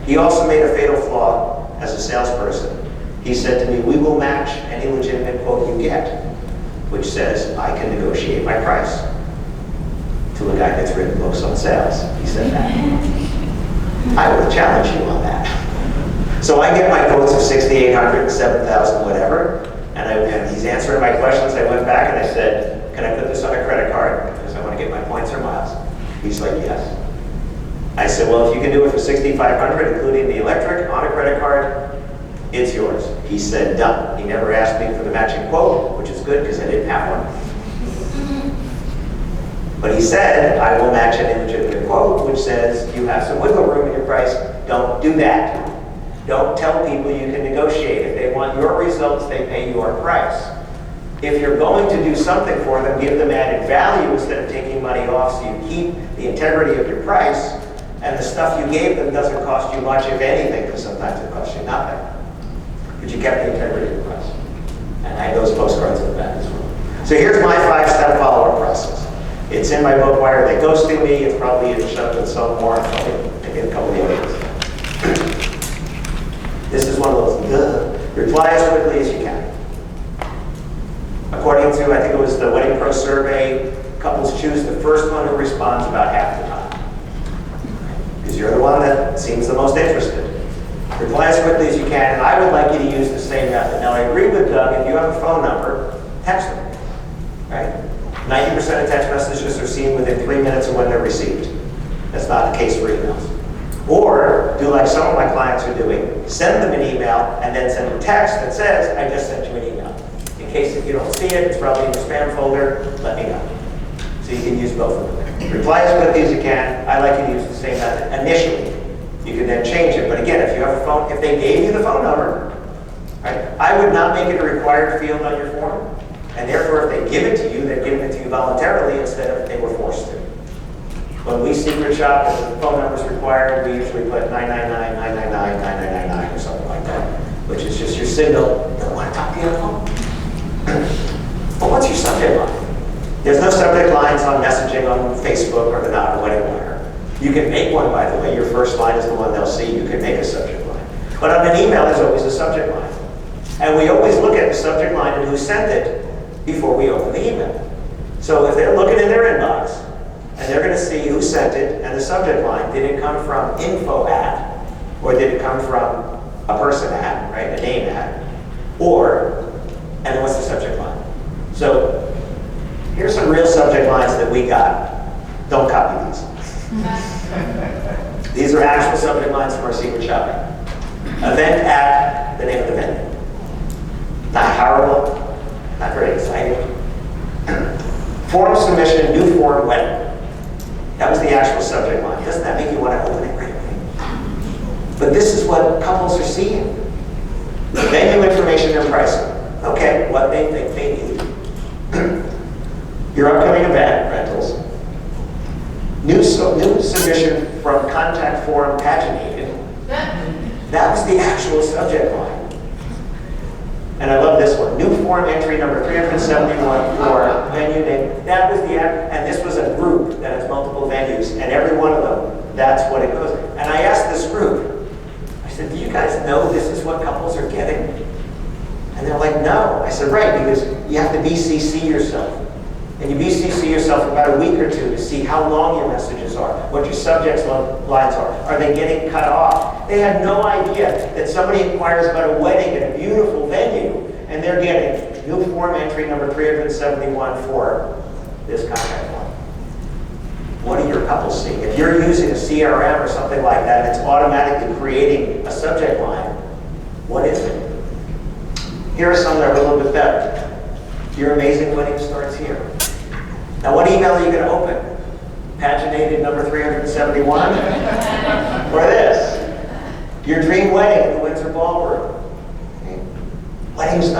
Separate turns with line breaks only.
He also made a fatal flaw as a salesperson. He said to me, we will match any legitimate quote you get, which says, I can negotiate my price. To a guy that's written books on sales, he said that. I will challenge you on that. So I get my quotes of 6,800, 7,000, whatever, and he's answering my questions. I went back and I said, can I put this on a credit card? Because I want to get my points or miles. He's like, yes. I said, well, if you can do it for 6,500, including the electric, on a credit card, it's yours. He said, done. He never asked me for the matching quote, which is good because I didn't have one. But he said, I will match an illegitimate quote, which says, you have some wiggle room in your price. Don't do that. Don't tell people you can negotiate. If they want your results, they pay your price. If you're going to do something for them, give them added value instead of taking money off so you keep the integrity of your price, and the stuff you gave them doesn't cost you much, if anything, because sometimes it costs you nothing. But you kept the integrity of the price. And I have those postcards in the back as well. So here's my 5-step follow-up process. It's in my book, Why Are They Ghosting Me? It's probably shoved in some more, maybe a couple of the others. This is one of those, reply as quickly as you can. According to, I think it was the Wed Pro survey, couples choose the first one who responds about half the time. Because you're the one that seems the most interested. Reply as quickly as you can, and I would like you to use the same method. Now I agree with Doug, if you have a phone number, text them, right? 90% of text messages are seen within 3 minutes of when they're received. That's not the case for emails. Or do like some of my clients are doing, send them an email and then send a text that says, I just sent you an email. In case if you don't see it, it's probably in your spam folder, let me know. So you can use both of them. Reply as quickly as you can. I like you to use the same method initially. You can then change it. But again, if you have a phone, if they gave you the phone number, right, I would not make it a required field on your form. And therefore, if they give it to you, they're giving it to you voluntarily instead of they were forced to. When we secret shop and the phone number is required, we usually put 999, 999, 9999 or something like that, which is just your signal. Don't want to talk to you on the phone. Well, what's your subject line? There's no subject lines on messaging on Facebook or the not or whatever. You can make one, by the way. Your first line is the one they'll see. You can make a subject line. But on an email, there's always a subject line. And we always look at the subject line and who sent it before we open the email. So if they're looking in their inbox, and they're going to see who sent it and the subject line, did it come from info at, or did it come from a person at, right, a name at, or, and then what's the subject line? So here's some real subject lines that we got. Don't copy these. These are actual subject lines from our secret shopping. Event at, the name of the venue. Not horrible, not very exciting. Form submission, new form, wedding. That was the actual subject line. Doesn't that make you want to open it right away? But this is what couples are seeing. Venue information and pricing. Okay, what they think they need. Your upcoming event, rentals. New submission from contact form paginated. That was the actual subject line. And I love this one. New form entry number 371 for venue name. That was the app, and this was a group that has multiple venues, and every one of them, that's what it goes. And I asked this group, I said, do you guys know this is what couples are getting? And they're like, no. I said, right, because you have to BCC yourself. And you BCC yourself about a week or two to see how long your messages are, what your subject lines are. Are they getting cut off? They had no idea that somebody inquires about a wedding at a beautiful venue, and they're getting new form entry number 371 for this contact line. What are your couples seeing? If you're using a CRM or something like that, and it's automatically creating a subject line, what is it? Here are some that are a little bit better. Your amazing wedding starts here. Now, what email are you going to open? Paginated number 371? Or this? Your dream wedding at the Windsor Ballroom. Okay. Wedding's done.